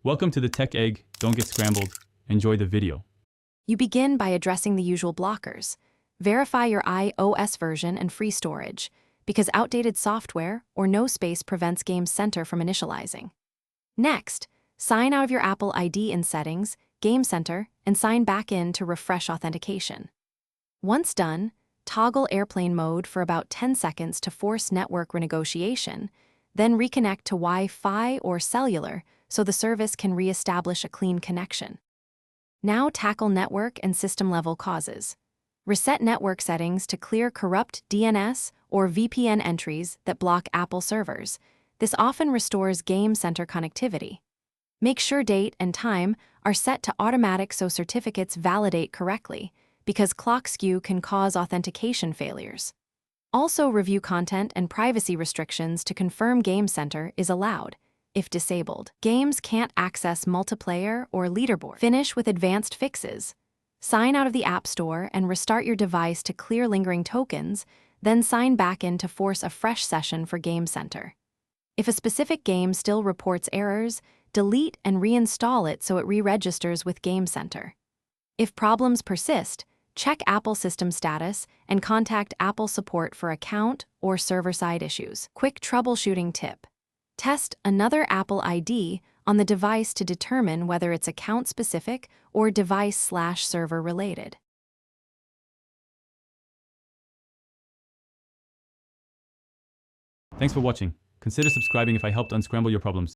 Welcome to the Tech Egg. Don't get scrambled. Enjoy the video. You begin by addressing the usual blockers. Verify your iOS version and free storage, because outdated software or no space prevents Game Center from initializing. Next, sign out of your Apple ID in Settings, Game Center, and sign back in to refresh authentication. Once done, toggle airplane mode for about 10 seconds to force network renegotiation, then reconnect to Wi-Fi or cellular so the service can re-establish a clean connection. Now tackle network and system-level causes. Reset network settings to clear corrupt DNS or VPN entries that block Apple servers. This often restores Game Center connectivity. Make sure date and time are set to automatic so certificates validate correctly, because clock skew can cause authentication failures. Also review content and privacy restrictions to confirm Game Center is allowed. If disabled, games can't access multiplayer or leaderboard. Finish with advanced fixes. Sign out of the App Store and restart your device to clear lingering tokens, then sign back in to force a fresh session for Game Center. If a specific game still reports errors, delete and reinstall it so it re-registers with Game Center. If problems persist, check Apple system status and contact Apple support for account or server-side issues. Quick troubleshooting tip. Test another Apple ID on the device to determine whether it's account-specific or device/server related. Thanks for watching. Consider subscribing if I helped unscramble your problems.